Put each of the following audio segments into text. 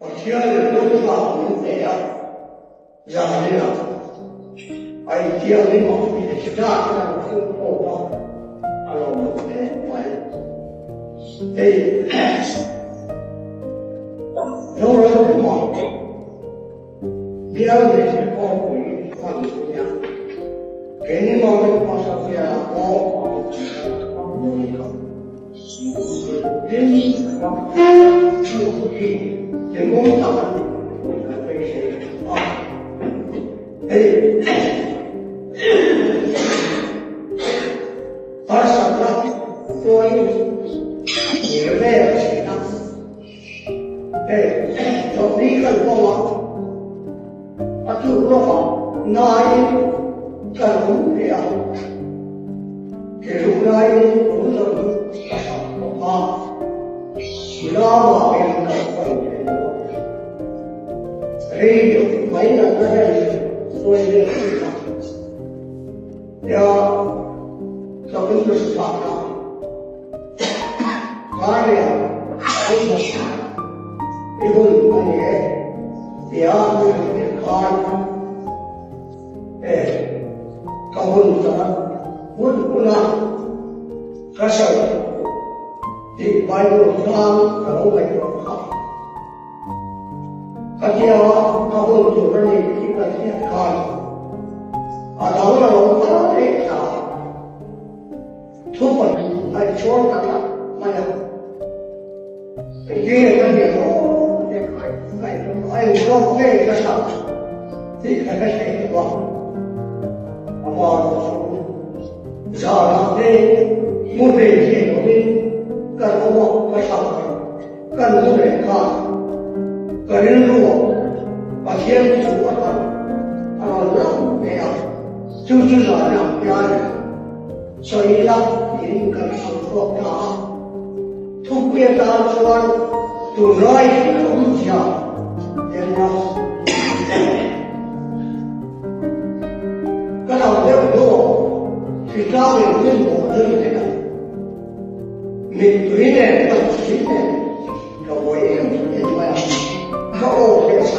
我听人都说我这样，让人啊，哎，这样的毛病是这样的，是后道，哎呦，我有人什么？别人是高贵，看不见，给你毛病往上边高。人工上非谁啊？而什么？所以你为了谁呢？从你看过吗？就说嘛，哪一干部这样？这是哪一不能啊？那么人的观点多，没人的认识，所以这个市场，这跟着市场上，他这样非常强，一个女的也2个人看，搞混了，混了，这事儿。这关于他可能没有好，他讲他会就是那一个健康，当然我他这啥，出门还说他没有，这个也有这我说这个啥，这个谁吧，我让这目的是有的。干活干上班，干多人干，个人做，把钱付了，让这样，就是让别人，所以呢，应该上说啥，特别大说，就那一种下，人家，干到这多，是咱们中国人这个。面对面和对面，这我也有什么呀？这这啥？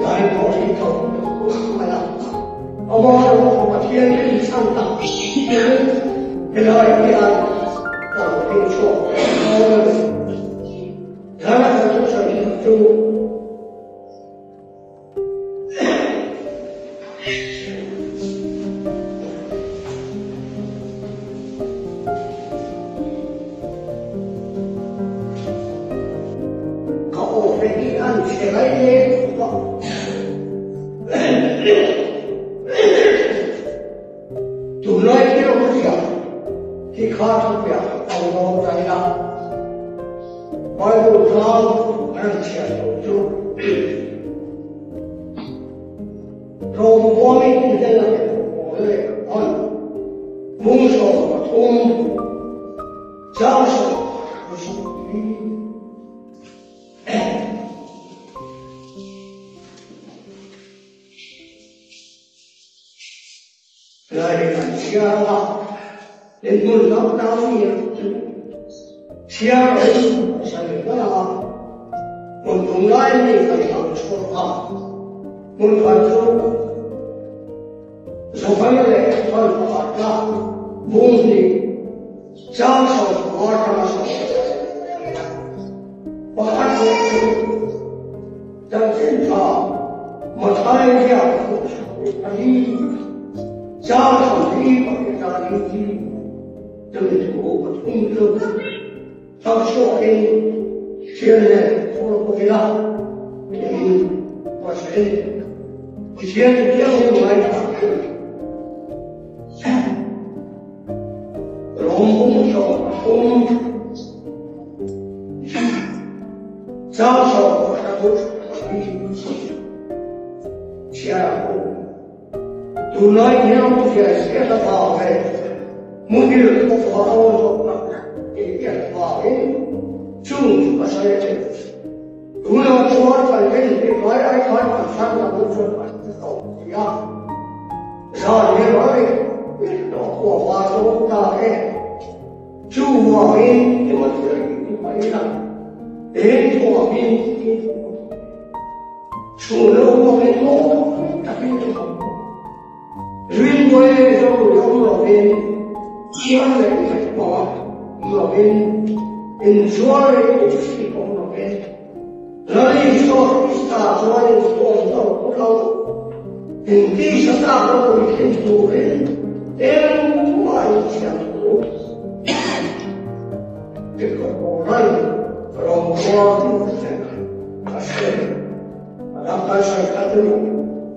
来搞一头，什么呀？我天天上当，给他一样，我跟你说，咱们就是一周。起来也不错，就那一点不讲，你看出表到这样，还有长而且就从我们今天来我们蒙受痛苦，享受不属于。钱啊，人不能当面钱而已，是个啊，我从来没跟他们说话，我传授，说回来传话的，目的享受我这么说，我还说，在现场我参加他理。加上一个家庭记录，政府通知，他说给现在说回了，我是现在将来龙宫手工，加上我的都是前后。就那一天我写的话呗，目的是我说这点话呗，就是个事儿。除了说传人的传传的都是手机啊，让你们到火花中大概就我们这么这一回了， đến của mình chủ động của mình không đặc biệt không riêng quê rồi không là bên chia lại phải bỏ là bên enjoy thì không là bên lấy số ta cho nên số đâu đâu thì khi chúng ta có một cái chủ đến em ngoài chẳng đủ cái cổ này rồi qua thì sẽ là sẽ làm cái sai cái thứ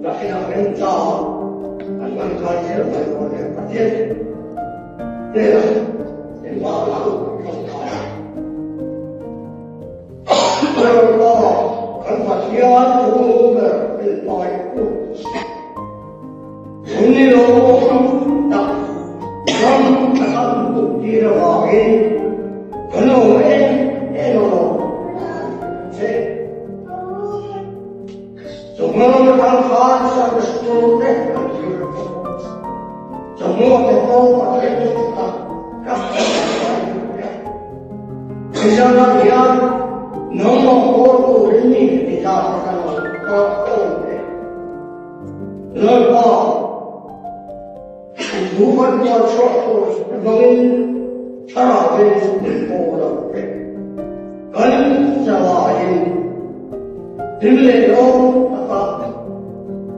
là khi nào em cho anh vẫn coi thế là có thể phát triển đây là em bảo là không phải rồi có cần phải nhớ chúng về điện thoại chúng đi đâu không tập không tập đi đâu vào cái nó em nó sẽ chúng nó đang phá ra cái số đấy chúng nó sẽ không có thể chúng ta các bây giờ nó thì nó mà có đến mình thì ra nó có đấy rồi có đủ phần cho số vâng 살아 보고 근자와 인내로 아까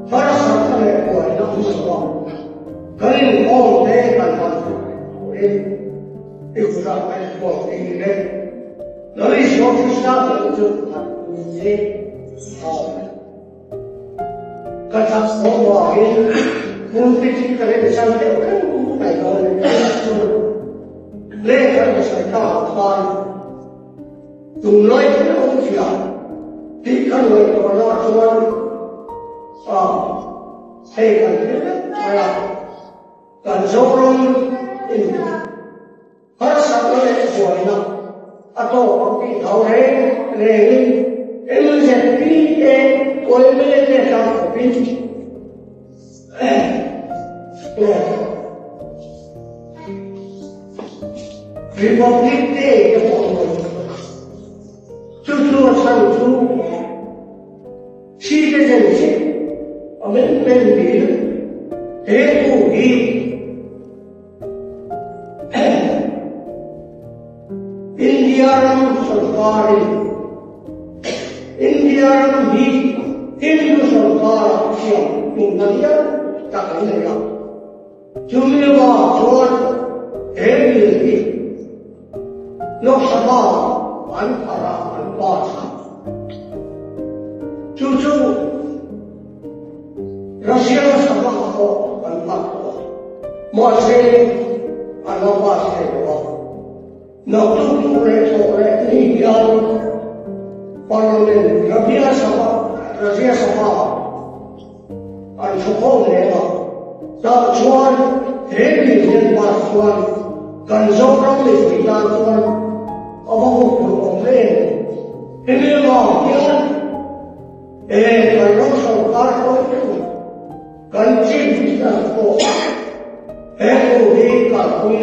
살아서의 보이는 무서워 그는 공대 간다 우리 이구라의 보이네 너희 소수사 좀 이제 가장 소모하게 공대지 그래 상대 큰 말거는 lê các cái sợi cao khoan dùng nói cái ông chuyện thì các người có lo cho thầy cần thiết là cần dấu luôn hết sắp nó lại rồi nào tổ có bị thấu thế lê đi em sẽ đi em tôi mới lên để làm của mình Republic Day của mọi người chưa sang chú khi cái dân sĩ ở bên Mỹ thế cụ đi India सरकार भी हिंदू सरकार की नदियाँ तक नहीं आ जुम्मेवार है भी लोकसभा अनपरा अनपास चूचू रशिया सभा को अनपास को मौसे अनपास है वो नौकरी पूरे छोड़े नहीं यार पार्लियामेंट रशिया सभा अनशुको लेगा तब चुन है भी जनपास चुन कंजोरम में फिलहाल चुन अब वो पूरे इन्हें मांगिया करो सरकार को कंची बिजनेस को है तो भी काफी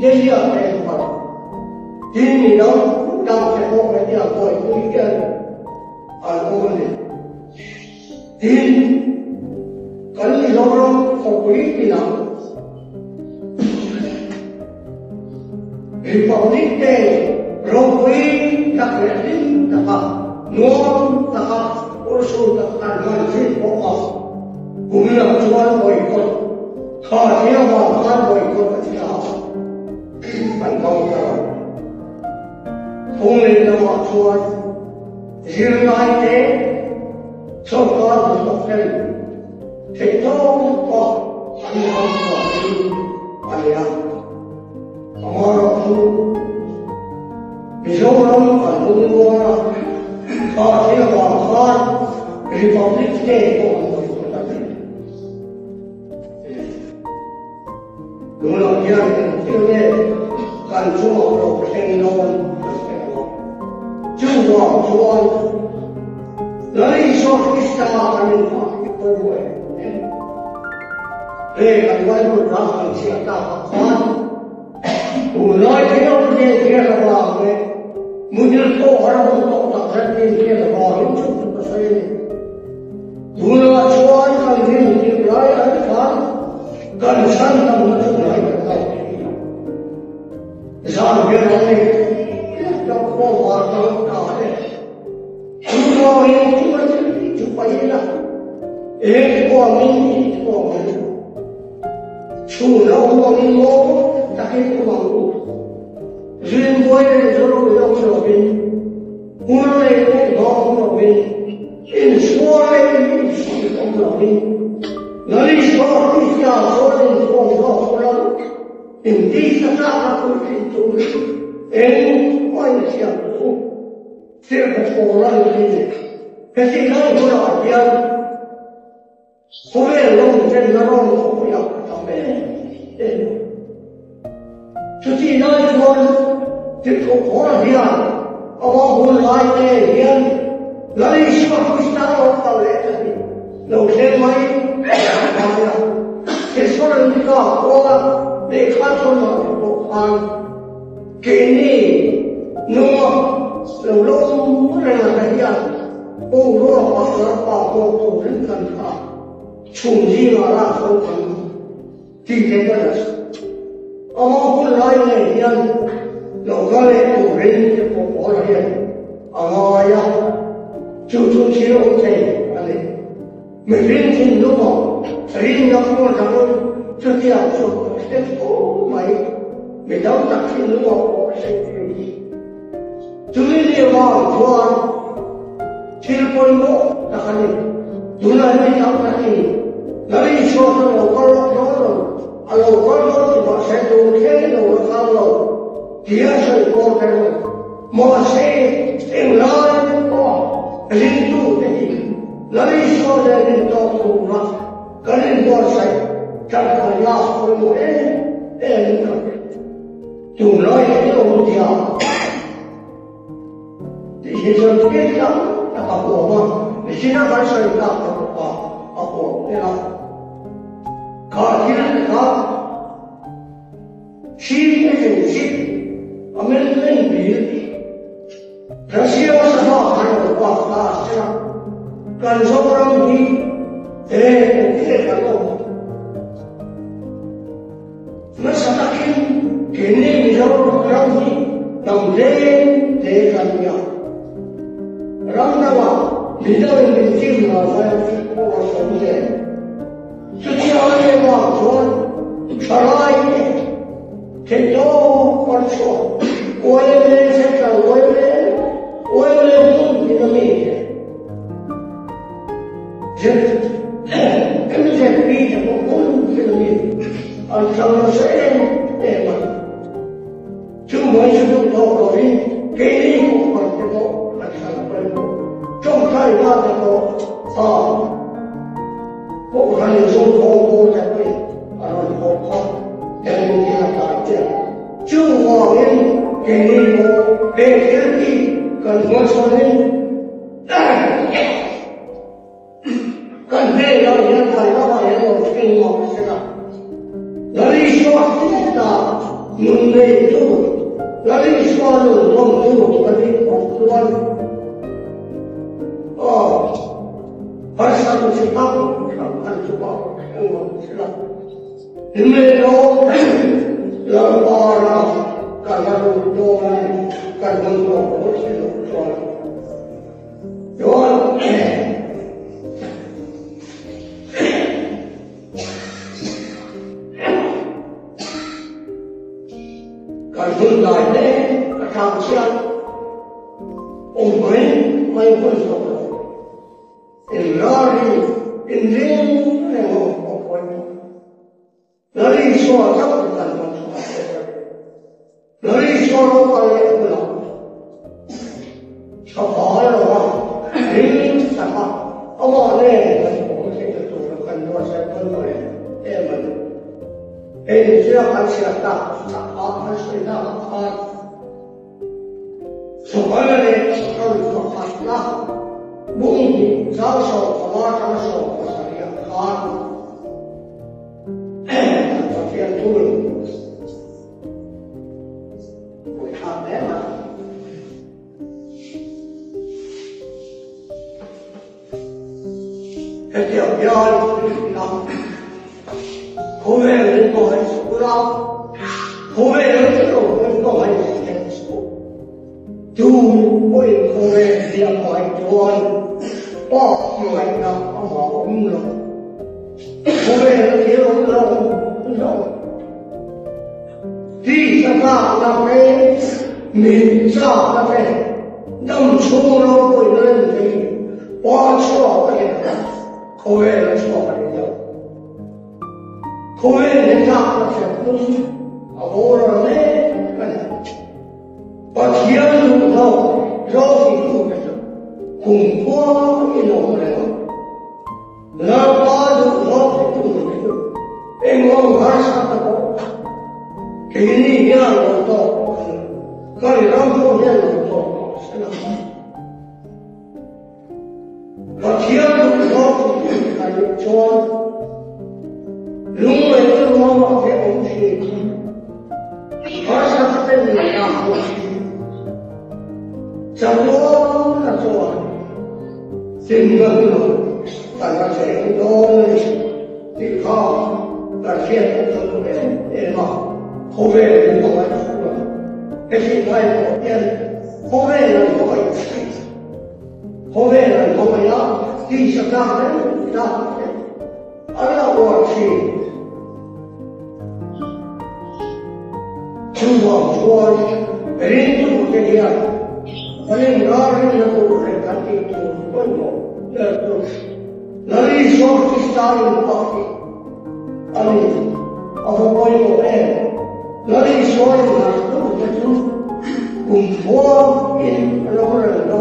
ये आते हैं पर दिन रात काम से वो मैंने आपको कोई क्या आलोचना ने दिन कल लोगों को कोई बिना रिपब्लिक डे रोटी तकरीबन तक नॉन तक और शो तक मानसिक होगा घूमना चुनाव कोई को खासियत वाला कोई को अच्छा बनवाऊंगा घूमने का चुनाव जिम्मेदारी है सरकार मुस्तकिल ठेकों को हम आया हमारा मिजोरम अरुणा खासियत वाला रिपब्लिक डे को Dulu dia itu kan cuma persendawan cuma jual dari soal istilah ini itu kan wajib berangkat siapa kan mulai dia de kia là vào đấy muốn nhớ to ở đâu cũng tập ra đi kia là vào những chút có sai muốn là cho anh cần gì một chuyện lại anh phán cần sẵn tâm nó không lại được đâu sao biết nói trong cô hòa trong cả đấy chúng tôi chúng tôi chúng phải là ế của mình chủ lâu của mình ngô ta khi của mình duyên với rồi lâu của mình muốn lấy cái đó của mình in số lấy cái gì của mình lấy số cái giá số lấy số đó của nó in đi sa ra của cái chủ em quay xem xem của nó như cái gì đó của nó vậy 후회를 너무 너무 후회하고 솔직히 너희 돈 듣고 보라니야 어머 뭘 나한테 미안 너희 시험하고 싶다고 없다고 했더니 너 개마이 아니야 제 손을니까 꼬가 내 칼손을 한 괜히 너 너무 나가야 오로 와서 빠고 또는 간다 충지마라 소판 뒤대버렸어. 홀라이는 너가의 우리를 보고 해. 아마야 주주치로 돼. 아니 메린진 누가 린나고 잡은 저기 앞서 했고 마이 매장 딱히 누가 오세요. 주민이 와 좋아. 칠번고 나가니 누나니 나가니 나리 쇼는 오걸로 알로걸로 마세도 케도 살로 디아서 고데로 모세 잉라고 린두데 나리 쇼는 또구나 그는 뭐세 자가야 고모에 에니까 둘러에 오디야 디해서 깨다 나가고 지나갈 수 있다. 내가 가기를 가 시민의 아메리칸 bil 러시아에서 하는 것과 같이 간섭을 대대가도 마사kin kini misal orang namden 대가냐 랑나와 믿음의 믿음과 사역을 보았는데 수치하게 와서 살아있게 대도 벌써 오해의 색깔 오해의 눈 믿음이 금세 비자고 온 믿음이 안상서의 때만 지금 원수도 더 어린 개인이 공부할 때도 마찬가지고 좀 차이가 되고 복하는 소통고 잡고 하는 복하 대문제가 나왔죠. 중화는 개인이고 배경이 건설소는 건배가 이런 발가가 해도 어떻게 먹었으나 너희 수학했다 눈에 두고 너희 수학은 돈 두고 어디 복수하는 벌써 싶다고 안 좋아하고 그런 싫어. 인내로 영화라 가사로 또는 갈등도 없이도 좋아. 요한 갈등 날 때 당시한 옹거인 많이 벌써 Lari indring nemo pokoknya. Lari suara bukan masalah. Lari suara kaya pulang. Separuh orang ini sama. Awak ni, kita tu kan dua sekon boleh. Mana? Silakan silakan. Apa silakan. Separuh ni kalau masalah. Mungkin jauh sama sama saya kan, tapi yang turun 会看来嘛。这条标就是讲，后面人都很熟了，后面人这种人都很熟，就会后面两块砖，抱起来的毛病了，后面人结婚了，地上那边，民上那边，能出了为人的，花错的。后面人说的这个，后面人家那些东西，我说嘞，把天路上绕进路的时候，公婆一弄来了，那把路绕进路的时候，我晚上的过，给你两个到，可以让后面人做，是吧？把天路绕进。说，龙尾是往往在我们学习，而且他在你那过去，讲多他说，真的大家谁都对抗，但现在后面嘛，后面人都完输了，而且他有变，后面人都会气，后面人都会让地上让人。哎呀，我去！就我说，人就这样，人哪人都是看清楚朋友，那都是。那你说是啥人搞的？我有爱，那你说的都是公婆因容忍都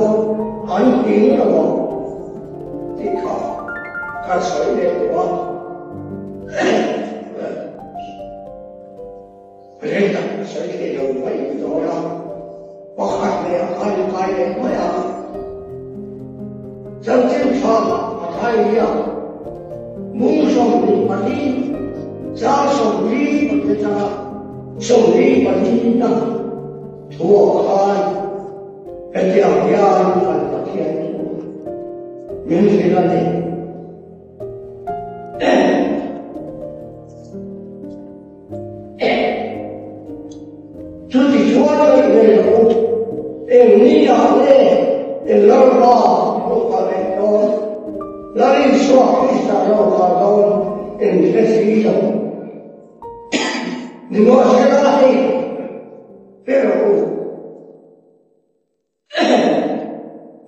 安定了吗？你看。看谁的我，人家谁的有没有呀？我看的还的么呀？像经常他一样，梦想的把你，家手里把这张，手里把你呢，我看，两样看到天主，明白了没？自己说的那种，你要的，老爸不可能说，那你说你想要他说，你这是一种，你我是哪里？别说，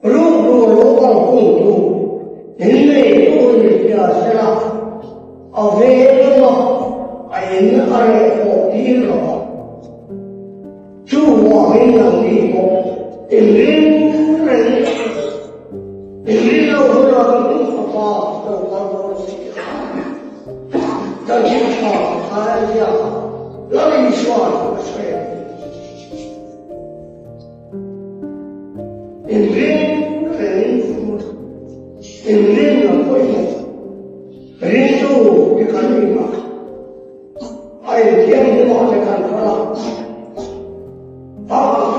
如果共度，人类都是这样是啦。为什么人而低了？就我们能力高，人都不让你发，这经常他讲，那你说是谁？人的会人都你看你嘛，天不往来看他了，他说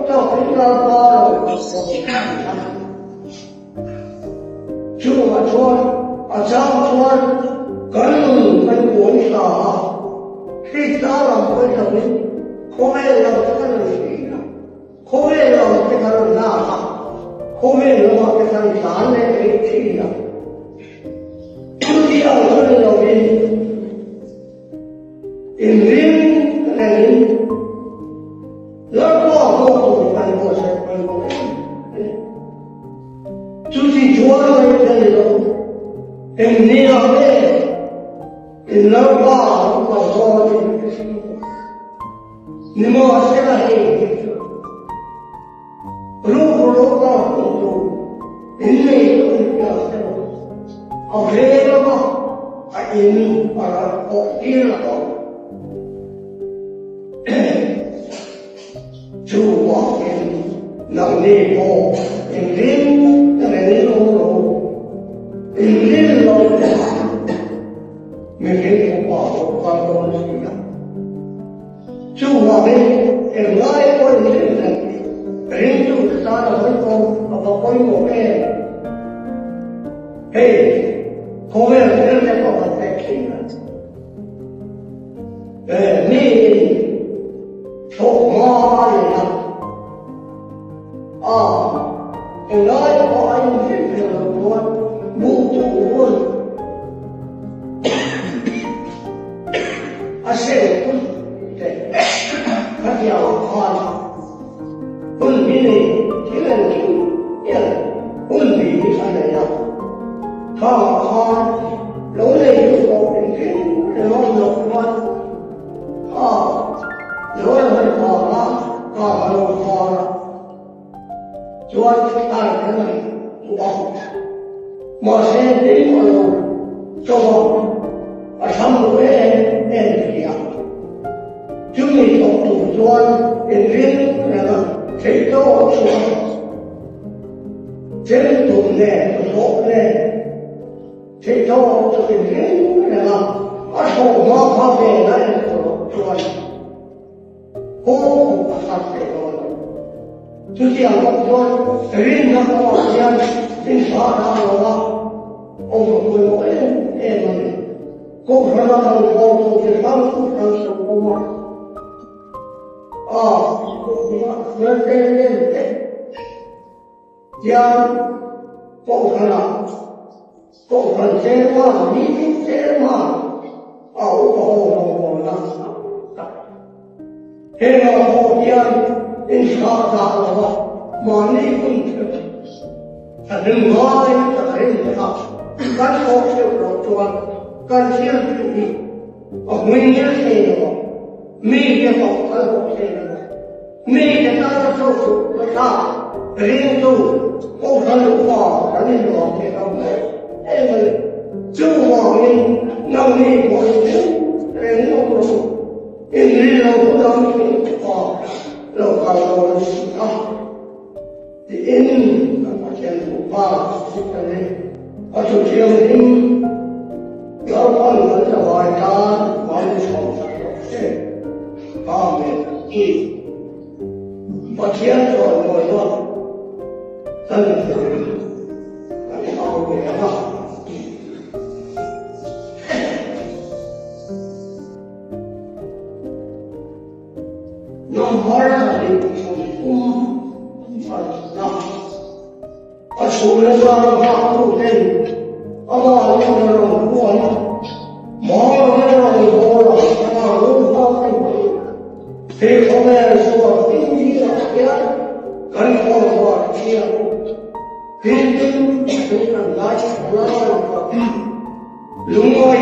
叫人家发了，就我说这样说跟国家，谁打了不成的，后面要这个人谁呢？后面要这个人拿他，后面的话这个人啥呢？谁呀？第二个人要人，那光都看过是看过的，就是做的这种，你要的，那光我说的，你们现在如果光动作，人类都是这样的，这个嘛。人把它低了，就我们能力高，人老每天都把我关东西了，就我们 em nói có những cái riêng chúng ta là với con và có một cái hey có vẻ như là có một cái gì đó ni số hoa này là em nói có anh biết được là mua tủ luôn sẽ cũng để các nhà khoa quân bị này thế là quân bị cái này là khoa lối này có cái nó lột qua lối này khoa là khoa cho ta cái này bỏ mà sẽ đến mà cho thăm với em kia chúng mình có tủ doan em riêng là thấy đó trên tủ này số này thấy đó em riêng là số mà có về lại doan cô không phát cái đó chúng ta có doan riêng là có riêng riêng phá ra là ông người mỗi em cô phải là một con người không phải là một con người nên gia cô phải chế mà đi chế mà ông là thế là họ gia in sa ra là mà đi cũng thật đừng nói thật đừng thật các cô siêu đầu chuan các siêu đi nguyên nhân thế nào mình cái học cái học thế nào mình cái ta số số ta riêng tu cô phải học vào cái này học cái đâu em mà chưa vào mình nông nghiệp mọi thứ riêng nông nghiệp in đi đâu cũng đâu lâu lâu lâu thì in là chuyện của ba cái này ở chỗ chiều in có người ta hỏi ta nói không phải mình đi và chiến rồi ngồi luôn thân thể sau về đó năm hỏi là đi cũng phải làm ở số lượng là không tên ông là lòng của anh mỗi người là luôn có cái thì không nghe số cái gì là cái cần có kia thì chúng cần lại là lúc ngồi